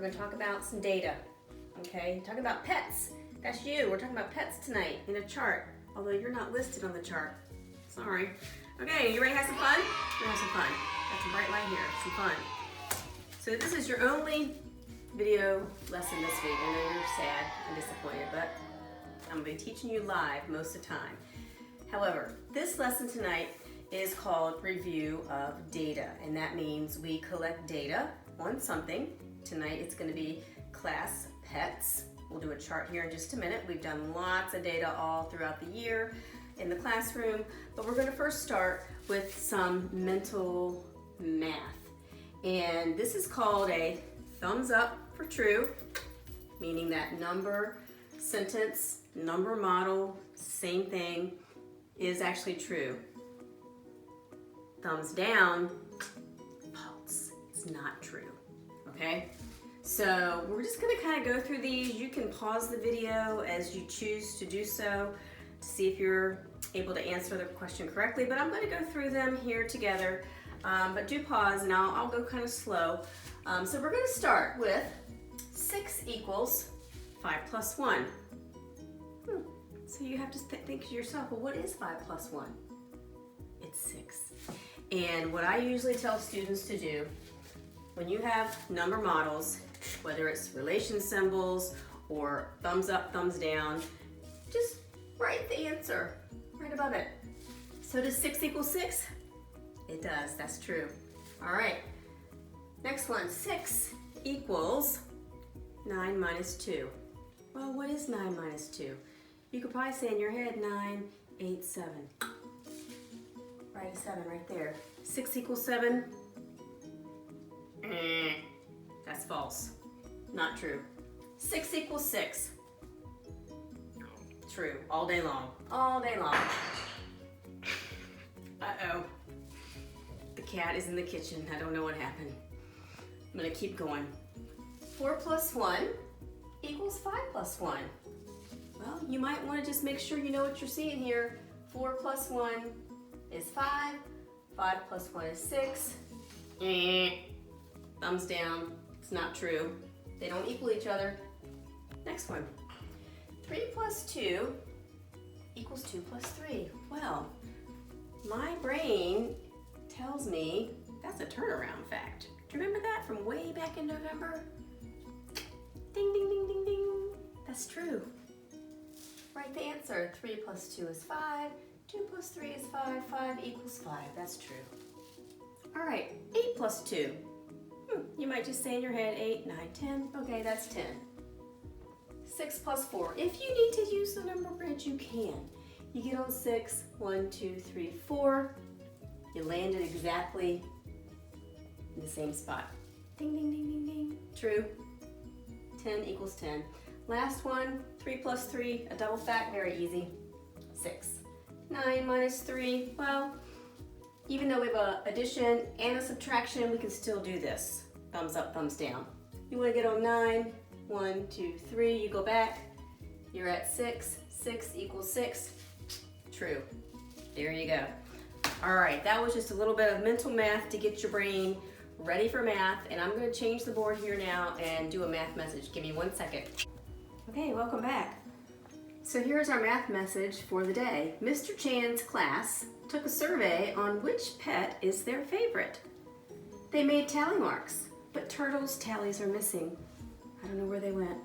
going to talk about some data. Okay, talking about pets. That's you. We're talking about pets tonight in a chart, although you're not listed on the chart. Sorry. Okay, you ready to have some fun? We're going to have some fun. Got some bright light here. Some fun. So this is your only video lesson this week. I know you're sad and disappointed, but I'm going to be teaching you live most of the time. However, this lesson tonight is called Review of Data, and that means we collect data on something. Tonight it's going to be class pets. We'll do a chart here in just a minute. We've done lots of data all throughout the year in the classroom, but we're going to first start with some mental math. And this is called a thumbs up for true, meaning that number, sentence, number model, same thing, is actually true. Thumbs down, false, it's not true, okay? So we're just gonna kind of go through these. You can pause the video as you choose to do so to see if you're able to answer the question correctly, but I'm gonna go through them here together, but do pause and I'll go kind of slow. So we're gonna start with 6 equals 5 plus 1. So you have to think to yourself, well, what is 5 plus 1? It's 6. And what I usually tell students to do when you have number models, whether it's relation symbols or thumbs up, thumbs down, just write the answer right above it. So does 6 equal 6? It does, that's true. All right, next one, 6 equals 9 minus 2. Well, what is 9 minus 2? You could probably say in your head 9, 8, 7. Write a 7 right there. 6 equals 7? That's false. Not true. 6 equals 6. True. All day long. All day long. Uh-oh. The cat is in the kitchen. I don't know what happened. I'm going to keep going. 4 plus 1 equals 5 plus 1. Well, you might want to just make sure you know what you're seeing here. 4 plus 1 is 5. 5 plus 1 is 6. Thumbs down. It's not true. They don't equal each other. Next one. 3 plus 2 equals 2 plus 3. Well, my brain tells me that's a turnaround fact. Do you remember that from way back in November? Ding, ding, ding, ding, ding. That's true. Write the answer. 3 plus 2 is 5. 2 plus 3 is 5. 5 equals 5. That's true. All right, 8 plus 2. You might just say in your head 8, 9, 10. Okay, that's 10. 6 plus 4. If you need to use the number bridge, you can. You get on 6, 1, 2, 3, 4. You landed exactly in the same spot. Ding, ding, ding, ding, ding. True. 10 equals 10. Last one, 3 plus 3, a double fact, very easy. 6. 9 minus 3, well, even though we have an addition and a subtraction, we can still do this. Thumbs up, thumbs down. You want to get on 9, 1, 2, 3, you go back, you're at 6. 6 equals 6. True. There you go. All right, that was just a little bit of mental math to get your brain ready for math, and I'm going to change the board here now and do a math message. Give me 1 second. Okay, welcome back. So here's our math message for the day. Mr. Chan's class took a survey on which pet is their favorite. They made tally marks, but Turtle's tallies are missing. I don't know where they went.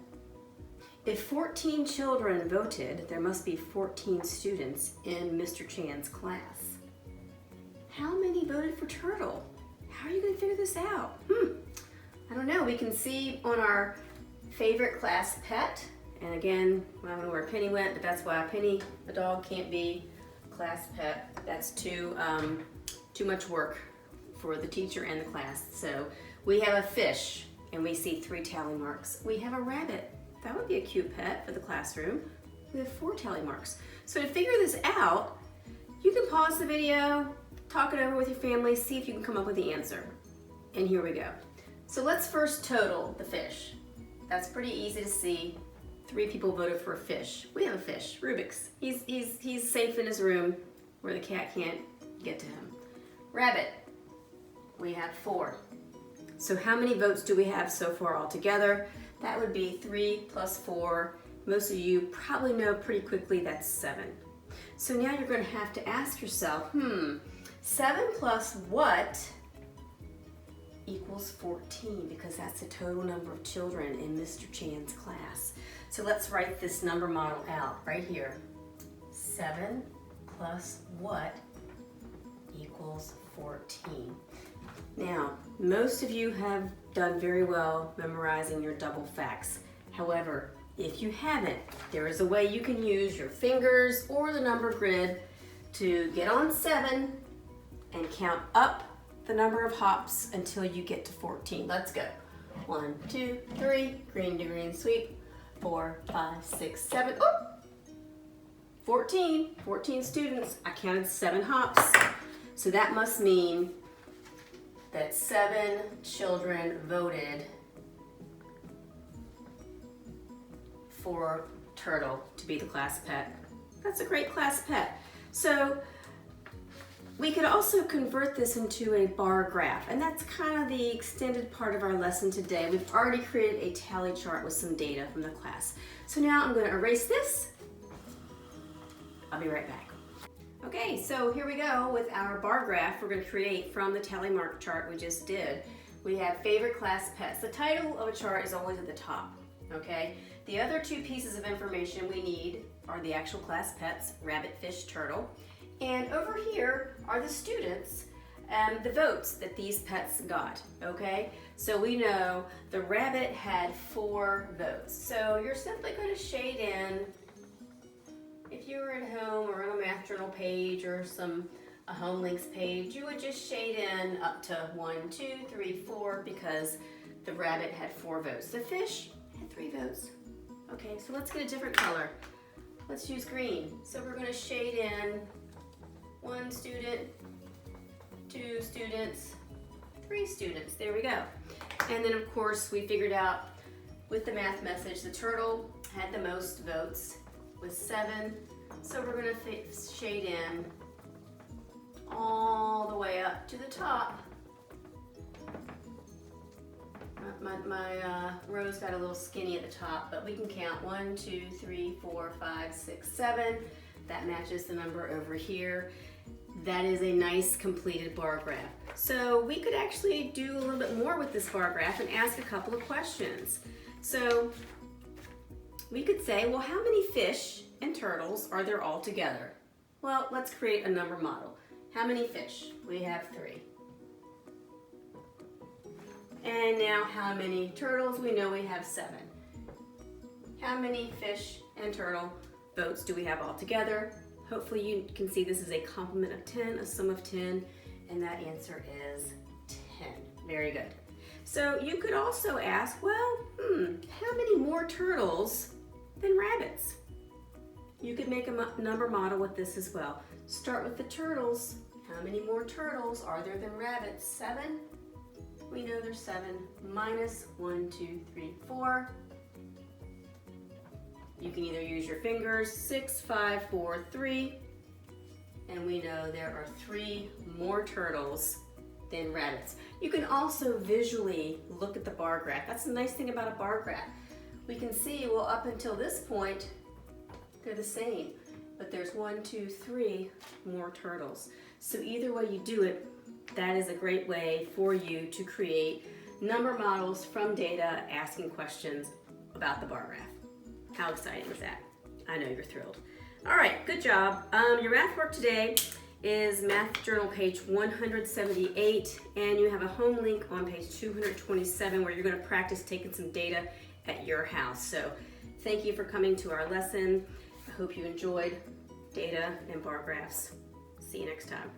If 14 children voted, there must be 14 students in Mr. Chan's class. How many voted for Turtle? How are you going to figure this out? I don't know. We can see on our favorite class pet. And again, I don't know where Penny went, but that's why Penny, the dog, can't be class pet. That's too much work for the teacher and the class. So we have a fish, and we see 3 tally marks. We have a rabbit. That would be a cute pet for the classroom. We have 4 tally marks. So to figure this out, you can pause the video, talk it over with your family, see if you can come up with the answer. And here we go. So let's first total the fish. That's pretty easy to see. 3 people voted for a fish. We have a fish, Rubik's. He's safe in his room where the cat can't get to him. Rabbit, we have 4. So how many votes do we have so far altogether? That would be 3 plus 4. Most of you probably know pretty quickly that's 7. So now you're going to have to ask yourself, 7 plus what equals 14? Because that's the total number of children in Mr. Chan's class. So let's write this number model out right here. 7 plus what equals 14? Now, most of you have done very well memorizing your double facts. However, if you haven't, there is a way you can use your fingers or the number grid to get on 7 and count up the number of hops until you get to 14. Let's go. 1, 2, 3, green to green sweep. 4, 5, 6, 7. Oh! 14 students. I counted 7 hops. So that must mean that 7 children voted for Turtle to be the class pet. That's a great class pet. So we could also convert this into a bar graph, and that's kind of the extended part of our lesson today. We've already created a tally chart with some data from the class. So now I'm going to erase this. I'll be right back. Okay, so here we go with our bar graph we're going to create from the tally mark chart we just did. We have favorite class pets. The title of a chart is always at the top, okay? The other 2 pieces of information we need are the actual class pets, rabbit, fish, turtle. And over here are the students and the votes that these pets got, okay? So we know the rabbit had 4 votes. So you're simply going to shade in. If you were at home or on a math journal page or a home links page, you would just shade in up to 1, 2, 3, 4 because the rabbit had 4 votes. The fish had 3 votes. Okay, so let's get a different color. Let's use green. So we're going to shade in 1 student, 2 students, 3 students. There we go. And then of course we figured out with the math message the turtle had the most votes with 7. So we're going to shade in all the way up to the top. My row's got a little skinny at the top, but we can count 1, 2, 3, 4, 5, 6, 7. That matches the number over here. That is a nice completed bar graph. So we could actually do a little bit more with this bar graph and ask a couple of questions. So we could say, well, how many fish and turtles are there all together? Well, let's create a number model. How many fish? We have 3. And now how many turtles? We know we have 7. How many fish and turtle votes do we have all together? Hopefully you can see this is a complement of 10, a sum of 10, and that answer is 10. Very good. So you could also ask, well, how many more turtles than rabbits? You could make a number model with this as well. Start with the turtles. How many more turtles are there than rabbits? 7? We know there's 7 minus 1, 2, 3, 4. You can either use your fingers, 6, 5, 4, 3. And we know there are 3 more turtles than rabbits. You can also visually look at the bar graph. That's the nice thing about a bar graph. We can see, well, up until this point, they're the same, but there's 1, 2, 3 more turtles. So either way you do it, that is a great way for you to create number models from data asking questions about the bar graph. How exciting is that? I know you're thrilled. All right, good job. Your math work today is Math Journal page 178, and you have a home link on page 227 where you're going to practice taking some data at your house. So thank you for coming to our lesson. I hope you enjoyed data and bar graphs. See you next time.